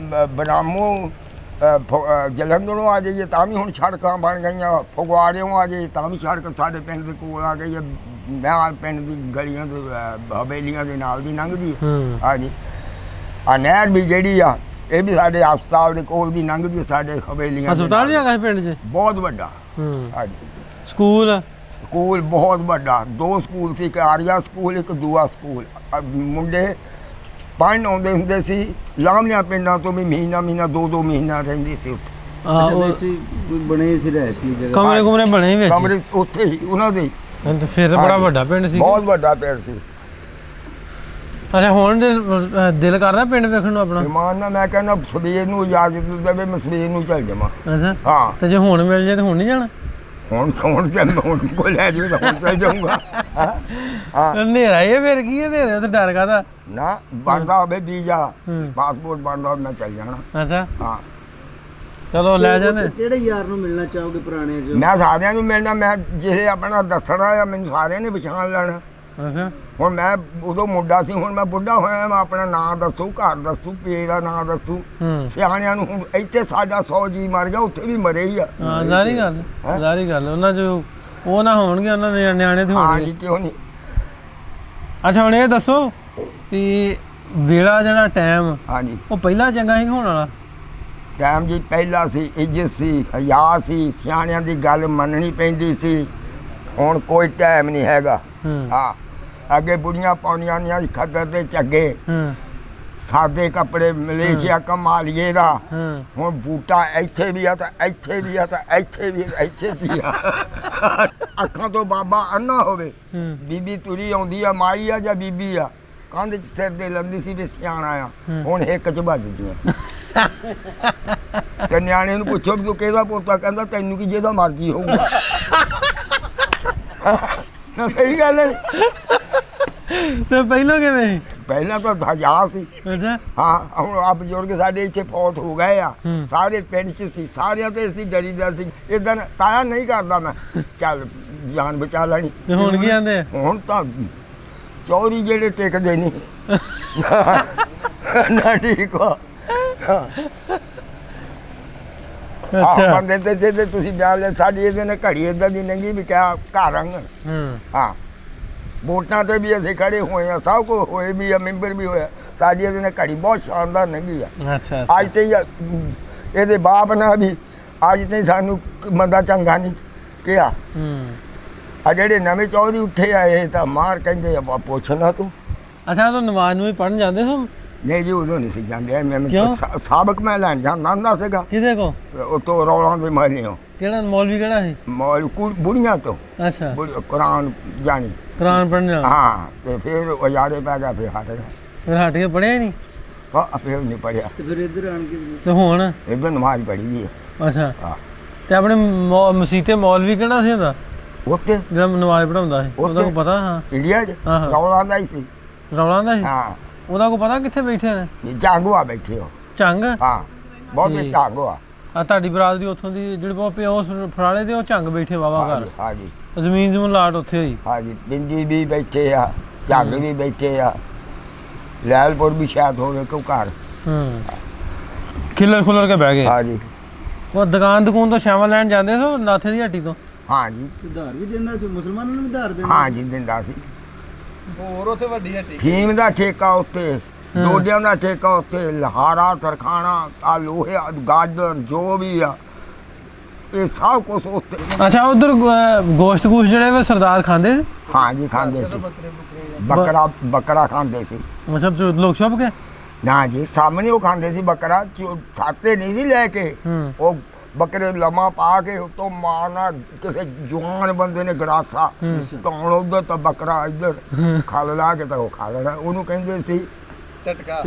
ਬਰਾਮੋ ਜਲੰਧਰੋਂ ਆ ਜਾਈਏ ਤਾਂ ਵੀ ਹੁਣ ਸੜਕਾਂ ਬਣ ਗਈਆਂ। ਫਗਵਾੜਿਓਂ ਆ ਜਾਈਏ ਤਾਂ ਵੀ ਸੜਕ ਸਾਡੇ ਪਿੰਡ ਦੇ ਕੋਲ ਆ ਗਈ ਹੈ। ਨਾਲ ਪਿੰਡ ਦੀ ਗਲੀਆਂ ਦੇ ਹਵੇਲੀਆਂ ਦੇ ਨਾਲ ਦੀ ਲੰਘਦੀ ਹੈ। ਹਾਂ ਜੀ, ਆ ਨਹਿਰ ਵੀ ਜਿਹੜੀ ਆ, ਇਹ ਵੀ ਸਾਡੇ ਹਸਪਤਾਲ ਦੇ ਕੋਲ ਦੀ ਲੰਘਦੀ ਹੈ। ਸਾਡੇ ਹਵੇਲੀਆਂ ਹਸਪਤਾਲ ਵੀ ਹੈਗਾ ਪਿੰਡ 'ਚ? ਬਹੁਤ ਵੱਡਾ। ਹਾਂ ਜੀ, ਸਕੂਲ ਬਹੁਤ ਵੱਡਾ। 2 ਸਕੂਲ ਸੀ, ਇੱਕ ਆਰੀਆ ਸਕੂਲ, ਇੱਕ ਦੂਆ ਸਕੂਲ। ਮੁੰਡੇ ਪੜ੍ਹਨ ਆਉਂਦੇ ਹੁੰਦੇ ਸੀ ਲਾਮਿਆਂ ਪਿੰਡਾਂ ਤੋਂ ਵੀ, ਮਹੀਨਾ 2 ਮਹੀਨਾ ਰਹਿੰਦੇ ਸੀ ਉੱਥੇ। ਬਣੇ ਸੀ ਰਹਿਸ਼ਲੀ ਜਗ੍ਹਾ, ਕਮਰੇ ਬਣੇ ਵਿੱਚ? ਕਮਰੇ ਉੱਥੇ ਹੀ ਉਹਨਾਂ ਦੇ। ਫਿਰ ਬੜਾ ਵੱਡਾ ਪਿੰਡ ਸੀ? ਬਹੁਤ ਵੱਡਾ ਪਿੰਡ ਸੀ। ਅੱਛਾ, ਹੁਣ ਦਿਲ ਕਰਦਾ ਪਿੰਡ ਵੇਖਣ ਨੂੰ ਆਪਣਾ? ਇਮਾਨ ਨਾਲ ਮੈਂ ਕਹਿੰਦਾ ਸਵੇਰ ਨੂੰ ਇਜਾਜ਼ਤ ਦੇਵੇ, ਮੈਂ ਸਵੇਰ ਨੂੰ ਚੱਲ ਜਾਵਾਂ। ਅੱਛਾ ਹਾਂ। ਤੇ ਜੇ ਹੁਣ ਮਿਲ ਜਾਏ ਤਾਂ ਹੁਣ ਨਹੀਂ ਜਾਣਾ? ਹੁਣ ਕੋਈ ਲੈ ਜਾਵੇ ਤਾਂ ਹੁਣ ਚੱਲ ਜਾਊਂਗਾ। ਹਾਂ, ਹਨੇਰਾ ਇਹ ਫਿਰ ਕੀ ਹੈ? ਹਨੇਰੇ ਤੇ ਡਰ ਕਾਹਦਾ? ਨਾ ਬਣਦਾ ਹੋਵੇ ਵੀਜ਼ਾ, ਪਾਸਪੋਰਟ ਬਣਦਾ ਹੋਵੇ, ਮੈਂ ਚੱਲ ਜਾਣਾ। ਅੱਛਾ ਹਾਂ, ਚਲੋ ਲੈ ਜਾਂਦੇ। ਕਿਹੜੇ ਯਾਰ ਨੂੰ ਮਿਲਣਾ ਚਾਹੋਗੇ ਪੁਰਾਣੇ ਜੋ? ਮੈਂ ਸਾਰਿਆਂ ਨੂੰ ਮਿਲਣਾ। ਮੈਂ ਜਿਹੇ ਆਪਣਾ ਦੱਸਣਾ ਆ, ਮੈਨੂੰ ਸਾਰਿਆਂ ਨੇ ਪਛਾਣ ਲੈਣਾ। ਅੱਛਾ, ਹੁਣ ਮੈਂ ਉਦੋਂ ਮੁੰਡਾ ਸੀ, ਹੁਣ ਮੈਂ ਬੁੱਢਾ ਹੋਇਆ, ਮੈਂ ਆਪਣਾ ਨਾਂ ਦੱਸੂ, ਘਰ ਦੱਸੂ, ਪੇ ਦਾ ਨਾਂ ਦੱਸੂ। ਸਿਆਣਿਆਂ ਨੂੰ ਹੁਣ ਇੱਥੇ ਸਾਡਾ 100 ਜੀ ਮਰ ਗਿਆ, ਉੱਥੇ ਵੀ ਮਰੇ ਹੀ ਆ। ਹਾਂ, ਜ਼ਾਰੀ ਗੱਲ। ਉਹਨਾਂ ਜੋ ਉਹ ਨਾ ਹੋਣਗੇ, ਉਹਨਾਂ ਦੇ ਨਿਆਣੇ ਤੇ ਹੋਣਗੇ। ਹਾਂ ਜੀ, ਕਿਉਂ ਨਹੀਂ। ਅੱਛਾ, ਹੁਣ ਇਹ ਦੱਸੋ ਵੀ ਵੇਲਾ ਜਿਹੜਾ ਟਾਈਮ, ਹਾਂਜੀ, ਉਹ ਪਹਿਲਾਂ ਚੰਗਾ ਸੀ ਹੋਣ ਵਾਲਾ? ਟਾਈਮ ਜੀ ਪਹਿਲਾਂ ਸੀ, ਇੱਜ਼ਤ ਸੀ, ਹਿਆ ਸੀ, ਸਿਆਣਿਆਂ ਦੀ ਗੱਲ ਮੰਨਣੀ ਪੈਂਦੀ ਸੀ। ਹੁਣ ਕੋਈ ਟਾਈਮ ਨਹੀਂ ਹੈਗਾ। ਹਾਂ, ਅੱਗੇ ਬੁੜੀਆਂ ਪਾਉਣੀਆਂ ਨਹੀਂ ਖੱਦਰ ਦੇ ਝੱਗੇ, ਸਾਦੇ ਕੱਪੜੇ, ਮਲੇਸ਼ੀਆ ਕਮਾਲੀਏ ਦਾ। ਹੁਣ ਬੂਟਾ ਇੱਥੇ ਵੀ ਆ ਤਾਂ ਇੱਥੇ ਵੀ ਆ ਤਾਂ ਇੱਥੇ ਵੀ, ਇੱਥੇ ਵੀ ਆ। ਅੱਖਾਂ ਤੋਂ ਬਾਬਾ ਅੰਨਾ ਹੋਵੇ, ਬੀਬੀ ਤੁਰੀ ਆਉਂਦੀ ਆ, ਮਾਈ ਆ ਜਾਂ ਬੀਬੀ ਆ, ਕੰਧ 'ਚ ਸਿਰ ਦੇ ਲੰਦੀ ਸੀ ਵੀ ਸਿਆਣਾ ਆ। ਹੁਣ ਹਿੱਕ 'ਚ ਵੱਜਦੀਆਂ। ਤੇ ਨਿਆਣੇ ਨੂੰ ਪੁੱਛੋ ਵੀ ਤੂੰ ਕਿਹਦਾ ਪੋਤਾ, ਕਹਿੰਦਾ ਤੈਨੂੰ ਕੀ ਜਿਹਦਾ ਮਰਜ਼ੀ ਹੋਊਗਾ। ਨਾ ਸਹੀ ਗੱਲ ਹੈ। ਤੇ ਪਹਿਲਾਂ ਕਿਵੇਂ ਸੀ? ਪਹਿਲਾਂ ਤਾਂ ਹਜ਼ਾਰ ਸੀ। ਅੱਛਾ। ਹਾਂ ਹੁਣ ਆ ਬਜ਼ੁਰਗ ਸਾਡੇ ਇੱਥੇ ਫੌਤ ਹੋ ਗਏ ਆ, ਹੂੰ। ਸਾਰੇ ਪਿੰਡ 'ਚ ਸੀ, ਸਾਰਿਆਂ ਤੇ ਅਸੀਂ ਡਰੀਦਾ ਸੀ। ਇਦਾਂ ਤਾਇਆ ਨਹੀਂ ਕਰਦਾ ਮੈਂ, ਚੱਲ ਜਾਨ ਬਚਾ ਲੈਣੀ। ਤੇ ਹੁਣ ਕੀ ਆਂਦੇ? ਹੁਣ ਤਾਂ ਚੌਧਰੀ ਜਿਹੜੇ ਟਿਕਦੇ ਨਹੀਂ ਨਾ ਠੀਕ ਵਾ। ਅੱਛਾ। ਬੰਦੇ ਤੇ ਜੇ ਤੁਸੀਂ ਬਿਆਨ ਲੈ, ਸਾਡੀ ਇਹਦੇ ਨਾਲ ਘੜੀ ਇਦਾਂ ਦੀ ਲੰਘੀ ਵੀ ਕਿਆ ਘਰ ਰੰਗ। ਹਾਂ ਵੋਟਾਂ ਤੇ ਵੀ ਅਸੀਂ ਖੜੇ ਹੋਏ ਆ, ਸਭ ਕੁਝ ਹੋਏ ਵੀ ਆ, ਮੈਂਬਰ ਵੀ ਹੋਇਆ। ਸਾਡੀ ਇਹਦੇ ਨਾਲ ਘੜੀ ਬਹੁਤ ਸ਼ਾਨਦਾਰ ਲੰਘੀ ਆ। ਅੱਛਾ। ਅੱਜ ਤੇ ਇਹਦੇ ਬਾਪ ਨਾਲ ਵੀ ਅੱਜ ਤੇ ਸਾਨੂੰ ਬੰਦਾ ਚੰਗਾ ਨਹੀਂ ਕਿਹਾ। ਆ ਜਿਹੜੇ ਨਵੇਂ ਚੌਧਰੀ ਉੱਠੇ ਆਏ ਤਾਂ ਮਾਰ ਕਹਿੰਦੇ ਆ ਪੁੱਛਣਾ ਤੂੰ। ਅੱਛਾ, ਤਾਂ ਨਮਾਜ਼ ਨੂੰ ਵੀ ਪੜ੍ਹਨ ਜਾਂਦੇ ਹੋ? ਨਹੀਂ ਜੀ ਉਦੋਂ ਨਹੀਂ ਸੀ ਜਾਂਦੇ। ਮੈਂ ਕਿਉਂ? ਸਾਬਕ ਮੈਂ ਲੈਣ ਜਾਂਦਾ ਹੁੰਦਾ ਸੀਗਾ ਕਿਹਦੇ ਕੋ? ਉਹ ਤੋਂ ਰੌਲਾਂ ਦੇ ਮਾਰਿਓ। ਕਿਹੜਾ ਮੌਲਵੀ ਕਿਹੜਾ ਸੀ? ਬੁੜੀਆਂ ਤੋਂ। ਅੱਛਾ। ਕੁਰਾਨ ਜਾਣੀ। ਕੁਰਾਨ ਪੜ੍ਹਨ ਜਾਣਾ? ਹਾਂ ਤੇ ਫਿਰ ਉਜਾੜੇ ਪੈ ਗਿਆ, ਫਿਰ ਹਟ ਗਿਆ। ਫਿਰ ਹਟ ਕੇ ਪੜ੍ਹਿਆ ਹੀ ਨਹੀਂ? ਹਾਂ ਫਿਰ ਨਹੀਂ ਪੜਿਆ। ਤੇ ਫਿਰ ਇੱਧਰ ਆਣ ਕੇ ਤੇ ਹੁਣ? ਇੱਧਰ ਨਮਾਜ਼ ਪੜ੍ਹੀ ਜੀ। ਅੱਛਾ। ਹਾਂ ਤੇ ਆਪਣੇ ਮਸੀਤੇ ਮੌਲਵੀ ਕਿਹੜਾ ਸੀ ਉਹਦਾ ਉੱਥੇ ਜਿਹੜਾ ਨਮਾਜ਼ ਪੜਾਉਂਦਾ ਸੀ? ਉਹਦਾ ਕੋ ਪਤਾ? ਹਾਂ। ਇੰਡੀਆ 'ਚ ਹਾਂ, ਹਾਂ। ਰੌਲਾਂ ਦਾ ਹੀ ਸੀ। ਰੌਲਾਂ ਦਾ ਸੀ? ਹਾਂ ਉਹਦਾ ਕੋ ਪਤਾ ਕਿੱਥੇ ਬੈਠੇ ਨੇ? ਜਾਂਗੂਆ ਬੈਠੇ ਹੋ। ਝੰਗ? ਹਾਂ ਬਹੁਤ ਠੀਕ। ਜਾਂਗੂਆ। ਆ ਤੁਹਾਡੀ ਬਰਾਦਰੀ ਉੱਥੋਂ ਦੀ ਜਿਹੜੇ ਬਹੁਤ ਪਿਓ ਫਰਾਲੇ ਦੇ, ਉਹ ਝੰਗ ਬੈਠੇ ਵਾਵਾ ਘਰ। ਹਾਂਜੀ ਤੇ ਜ਼ਮੀਨ ਜਮੂਨ ਲਾਟ ਉੱਥੇ ਹੋਈ? ਹਾਂਜੀ ਪਿੰਡੀ ਵੀ ਬੈਠੇ ਆ, ਝੱਗ ਵੀ ਬੈਠੇ ਆ, ਲੈਲਪੁਰ ਵੀ ਸ਼ਾਇਦ ਹੋਵੇ ਕੋਈ ਘਰ। ਖਿਲਰ ਖੁਲਰ ਕੇ ਬਹਿ ਗਏ। ਹਾਂਜੀ ਉਹ ਦੁਕਾਨ ਤੋਂ ਸ਼ਾਮਾਂ ਲੈਣ ਜਾਂਦੇ ਸੋ ਨਾਥੇ ਦੀ ਹੱਟੀ ਤੋਂ? ਹਾਂਜੀ ਉਧਾਰ ਵੀ ਦਿੰਦਾ ਸੀ, ਮੁਸਲਮਾਨਾਂ ਨੂੰ ਵੀ ਉਧਾਰ ਦਿੰਦਾ? ਹਾਂਜੀ ਦਿੰਦਾ ਸੀ। ਹੋਰ ਉੱਥੇ ਵੱਡੀ ਹੱਟੀ? ਫੀਮ ਦਾ ਠੇਕਾ ਉੱਤੇ, ਡੋਡਿਆਂ ਦਾ ਠੇਕਾ ਉੱਤੇ, ਲਹਾਰਾ ਤਰਖਾਣਾ, ਆ ਲੋਹੇ ਗਾਜਰ ਜੋ ਵੀ ਆ ਇਹ ਸਭ ਕੁਛ ਉੱਤੇ। ਅੱਛਾ, ਉਧਰ ਗੋਸ਼ਤ ਜਿਹੜੇ ਵੇ ਸਰਦਾਰ ਖਾਂਦੇ ਸੀ? ਹਾਂਜੀ ਖਾਂਦੇ ਸੀ। ਬੱਕਰਾ ਖਾਂਦੇ ਸੀ। ਮਤਲਬ ਲੋਕ ਛੁਪ ਕੇ? ਨਾ ਜੀ ਸਾਹਮਣੇ ਉਹ ਖਾਂਦੇ ਸੀ ਬੱਕਰਾ। ਸਾਤੇ ਨਹੀਂ ਸੀ ਲੈ ਕੇ, ਉਹ ਬੱਕਰੇ ਲੰਮਾ ਪਾ ਕੇ ਉਤੋਂ ਮਾਰਨਾ। ਕਿਸੇ ਜਵਾਨ ਬੰਦੇ ਨੇ ਗੜਾਸਾ ਧੌਣ ਉਧਰ ਤਾਂ ਬੱਕਰਾ ਇੱਧਰ ਖਲ ਲਾ ਕੇ ਤਾਂ ਉਹ ਖਾ ਲੈਣਾ। ਉਹਨੂੰ ਕਹਿੰਦੇ ਸੀ ਝਟਕਾ।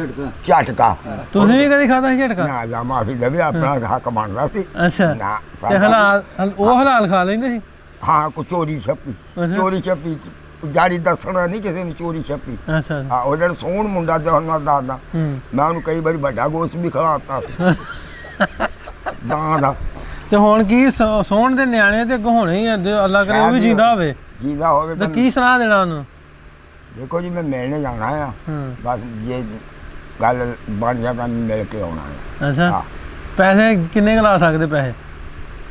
ਝਟਕਾ। ਤੁਸੀਂ ਵੀ ਕਦੀ ਖਾਦਾ ਸੀ ਝਟਕਾ? ਨਾ ਲਾ ਮਾਫੀ ਦੇਵੇ, ਆਪਣਾ ਹੱਕ ਬਣਦਾ ਸੀ। ਅੱਛਾ। ਨਾ ਤੇ ਹਲਾਲ ਉਹ ਹਲਾਲ ਖਾ ਲੈਂਦੇ ਸੀ? ਹਾਂ ਕੋ ਚੋਰੀ ਛੱਪੀ। ਚੋਰੀ ਛੱਪੀ ਜਾਰੀ ਦੱਸਣਾ ਨਹੀਂ ਕਿਸੇ ਨੂੰ, ਚੋਰੀ ਛੱਪੀ। ਅੱਛਾ। ਹਾਂ ਉਹ ਜਿਹੜਾ ਸੋਹਣ ਮੁੰਡਾ ਤੇ ਉਹਨਾਂ ਦਾਦਾ, ਮੈਂ ਉਹਨੂੰ ਕਈ ਵਾਰੀ ਵੱਡਾ ਗੋਸ਼ ਵੀ ਖਿਲਾਤਾ ਸੀ ਗਾਂ ਦਾ। ਤੇ ਹੁਣ ਕੀ ਸੋਹਣ ਦੇ ਨਿਆਣੇ ਤੇ ਅੱਗੋਂ ਹੋਣੇ ਹੀ ਆ, ਜੇ ਅੱਲਾ ਕਰੇ ਉਹ ਵੀ ਜਿੰਦਾ ਹੋਵੇ। ਜਿੰਦਾ ਹੋਵੇ ਤੇ ਕੀ ਸੁਣਾ ਦੇਣਾ ਉਹਨੂੰ? ਦੇਖੋ ਜੀ ਮੈਂ ਮਿਲਣੇ ਜਾਣਾ ਆ, ਬਸ ਜੇ ਗੱਲ ਬਣ ਜਾ ਤਾਂ ਮਿਲ ਕੇ ਆਉਣਾ ਹੈ। ਅੱਛਾ। ਪੈਸੇ ਕਿੰਨੇ ਕੁ ਲਾ ਸਕਦੇ? ਪੈਸੇ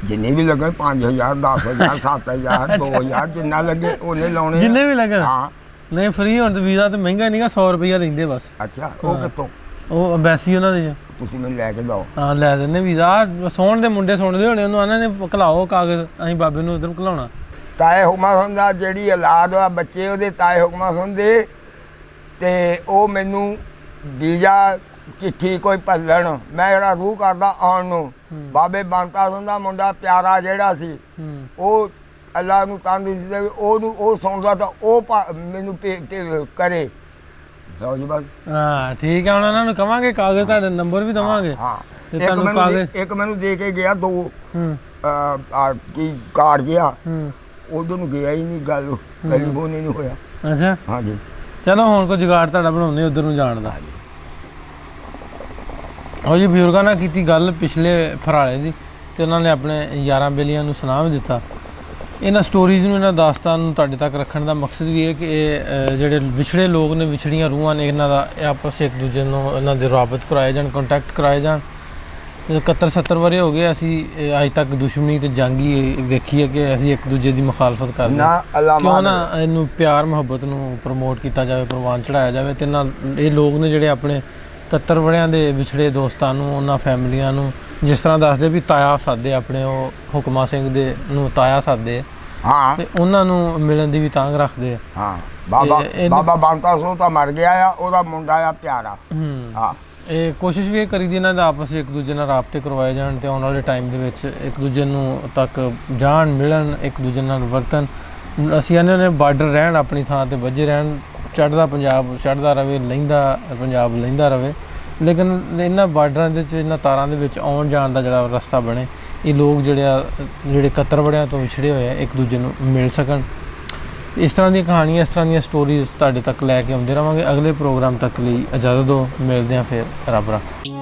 ਜਿੰਨੇ ਵੀ ਲੱਗੇ 5000 10,000 7,000 2,000 ਜਿੰਨਾ ਲੱਗੇ ਉਹਨੇ ਲਾਉਣੇ। ਜਿੰਨੇ ਵੀ ਲੱਗਣ? ਹਾਂ। ਨਹੀਂ ਫ੍ਰੀ ਹੁਣ ਤੇ ਵੀਜ਼ਾ ਤੇ ਮਹਿੰਗਾ ਨਹੀਂਗਾ, 100 ਰੁਪਇਆ ਲੈਂਦੇ ਬਸ। ਅੱਛਾ ਉਹ ਕਿੱਥੋਂ? ਉਹ ਅੰਬੈਸੀ ਉਹਨਾਂ ਦੀ। ਤੁਸੀਂ ਮੈਨੂੰ ਲੈ ਕੇ ਦਿਓ। ਹਾਂ ਲੈ ਦਿੰਦੇ ਵੀਜ਼ਾ। ਸੋਹਣ ਦੇ ਮੁੰਡੇ ਸੁਣਦੇ ਹੋਣੇ ਉਹਨੂੰ, ਉਹਨਾਂ ਨੇ ਘਲਾਓ ਕਾਗਜ਼, ਅਸੀਂ ਬਾਬੇ ਨੂੰ ਉਧਰ ਘਲਾਉਣਾ। ਤਾਏ ਹੁਕਮਾਂ ਸੁਣਦਾ, ਜਿਹੜੀ ਔਲਾਦ ਆ ਬੱਚੇ ਉਹਦੇ ਤਾਏ ਹੁਕਮਾਂ ਸੁਣਦੇ, ਤੇ ਉਹ ਮੈਨੂੰ ਵੀਜ਼ਾ ਚਿੱਠੀ ਕੋਈ ਭੱਲਣ, ਮੈਂ ਜਿਹੜਾ ਰੂਹ ਕਰਦਾ ਆਉਣ ਨੂੰ। ਬਾਬੇ ਬੰਤਾ ਸੁਣਦਾ ਮੁੰਡਾ ਪਿਆਰਾ ਜਿਹੜਾ ਸੀ, ਉਹ ਅੱਲਾ ਨੂੰ ਤੰਦਰੁਸਤੀ ਦੇਵੇ, ਉਹਨੂੰ ਉਹ ਸੁਣਦਾ ਤਾਂ ਉਹ ਮੈਨੂੰ ਕਰੇ। ਲਓ ਜੀ ਬਸ। ਹਾਂ ਠੀਕ ਹੈ, ਹੁਣ ਉਹਨਾਂ ਨੂੰ ਕਵਾਂਗੇ ਕਾਗਜ਼, ਤੁਹਾਡੇ ਨੰਬਰ ਵੀ ਦਵਾਂਗੇ। ਹਾਂ ਤੇ ਤੁਹਾਨੂੰ ਕਾਗਜ਼ ਇੱਕ ਮੈਨੂੰ ਦੇ ਕੇ ਗਿਆ 2 ਕੀ ਕਾਰਡ ਜਿਹਾ, ਉਦੋਂ ਨੂੰ ਗਿਆ ਹੀ ਨਹੀਂ, ਗੱਲ ਟੈਲੀਫੋਨ ਹੀ ਨਹੀਂ ਹੋਇਆ। ਅੱਛਾ। ਹਾਂਜੀ ਚਲੋ ਹੁਣ ਕੋਈ ਜੁਗਾੜ ਤੁਹਾਡਾ ਬਣਾਉਂਦੇ ਉਧਰ ਨੂੰ ਜਾਣ ਦਾ। ਉਹ ਜੀ ਬਜ਼ੁਰਗਾਂ ਨਾਲ ਕੀਤੀ ਗੱਲ ਪਿਛਲੇ ਫਰਾਲੇ ਦੀ, ਤੇ ਉਹਨਾਂ ਨੇ ਆਪਣੇ ਯਾਰਾਂ ਬੇਲੀਆਂ ਨੂੰ ਸੁਣਾ ਵੀ ਦਿੱਤਾ। ਇਹਨਾਂ ਸਟੋਰੀਜ਼ ਨੂੰ, ਇਹਨਾਂ ਦਾਸਤਾਨ ਨੂੰ ਤੁਹਾਡੇ ਤੱਕ ਰੱਖਣ ਦਾ ਮਕਸਦ ਵੀ ਹੈ ਕਿ ਇਹ ਜਿਹੜੇ ਵਿਛੜੇ ਲੋਕ ਨੇ, ਵਿਛੜੀਆਂ ਰੂਹਾਂ ਨੇ, ਇਹਨਾਂ ਦਾ ਆਪਸ ਇੱਕ ਦੂਜੇ ਨੂੰ ਇਹਨਾਂ ਦੇ ਰਾਬਤ ਕਰਾਏ ਜਾਣ, ਕੰਟੈਕਟ ਕਰਾਏ ਜਾਣ। 71-70 ਵਰੇ ਹੋ ਗਏ ਅਸੀਂ ਅੱਜ ਤੱਕ ਦੁਸ਼ਮਣੀ ਤੇ ਜੰਗ ਹੀ ਵੇਖੀ ਹੈ ਕਿ ਅਸੀਂ ਇੱਕ ਦੂਜੇ ਦੀ ਮੁਖਾਲਫਤ ਕਰਦੇ ਹਾਂ। ਕਿਉਂ ਨਾ ਇਹਨੂੰ ਪਿਆਰ ਮੁਹੱਬਤ ਨੂੰ ਪ੍ਰਮੋਟ ਕੀਤਾ ਜਾਵੇ, ਪ੍ਰਵਾਨ ਚੜਾਇਆ ਜਾਵੇ। ਤੇ ਨਾਲ ਇਹ ਲੋਕ ਨੇ ਜਿਹੜੇ ਆਪਣੇ 71 ਵਰਿਆਂ ਦੇ ਵਿਛੜੇ ਦੋਸਤਾਂ ਨੂੰ, ਉਹਨਾਂ ਫੈਮਲੀਆਂ ਨੂੰ, ਜਿਸ ਤਰ੍ਹਾਂ ਦੱਸਦੇ ਵੀ ਤਾਇਆ ਸਾਦੇ ਆਪਣੇ, ਉਹ ਹੁਕਮਾ ਸਿੰਘ ਦੇ ਨੂੰ ਤਾਇਆ ਸਾਦੇ, ਹਾਂ, ਤੇ ਉਹਨਾਂ ਨੂੰ ਮਿਲਣ ਦੀ ਵੀ ਤਾਂਘ ਰੱਖਦੇ ਆ। ਹਾਂ ਬਾਬਾ ਬੰਤਾ ਸਿੰਘ ਤਾਂ ਮਰ ਗਿਆ ਆ, ਉਹਦਾ ਮੁੰਡਾ ਆ ਪਿਆਰਾ। ਹਾਂ ਇਹ ਕੋਸ਼ਿਸ਼ ਵੀ ਇਹ ਕਰੀਦੀ ਇਹਨਾਂ ਦਾ ਆਪਸ ਵਿੱਚ ਇੱਕ ਦੂਜੇ ਨਾਲ ਰਾਬਤੇ ਕਰਵਾਏ ਜਾਣ, ਤੇ ਆਉਣ ਵਾਲੇ ਟਾਈਮ ਦੇ ਵਿੱਚ ਇੱਕ ਦੂਜੇ ਨੂੰ ਤੱਕ ਜਾਣ, ਮਿਲਣ, ਇੱਕ ਦੂਜੇ ਨਾਲ ਵਰਤਨ। ਅਸੀਂ ਇਹਨਾਂ ਨੇ ਬਾਰਡਰ ਰਹਿਣ, ਆਪਣੀ ਥਾਂ ਤੇ ਵੱਜੇ ਰਹਿਣ, ਚੜ੍ਹਦਾ ਪੰਜਾਬ ਚੜ੍ਹਦਾ ਰਵੇ, ਲਹਿੰਦਾ ਪੰਜਾਬ ਲਹਿੰਦਾ ਰਵੇ। ਲੇਕਿਨ ਇਹਨਾਂ ਬਾਰਡਰਾਂ ਦੇ ਵਿੱਚ, ਇਹਨਾਂ ਤਾਰਾਂ ਦੇ ਵਿੱਚ ਆਉਣ ਜਾਣ ਦਾ ਜਿਹੜਾ ਰਸਤਾ ਬਣੇ, ਇਹ ਲੋਕ ਜਿਹੜੇ ਕਤਰਵੜਿਆਂ ਤੋਂ ਵਿਛੜੇ ਹੋਏ ਆ ਇੱਕ ਦੂਜੇ ਨੂੰ ਮਿਲ ਸਕਣ। ਇਸ ਤਰ੍ਹਾਂ ਦੀਆਂ ਕਹਾਣੀਆਂ, ਇਸ ਤਰ੍ਹਾਂ ਦੀਆਂ ਸਟੋਰੀਜ਼ ਤੁਹਾਡੇ ਤੱਕ ਲੈ ਕੇ ਆਉਂਦੇ ਰਹਾਂਗੇ। ਅਗਲੇ ਪ੍ਰੋਗਰਾਮ ਤੱਕ ਲਈ ਇਜਾਜ਼ਤ ਦਿਓ, ਮਿਲਦੇ ਹਾਂ ਫਿਰ, ਰੱਬ ਰੱਖੇ।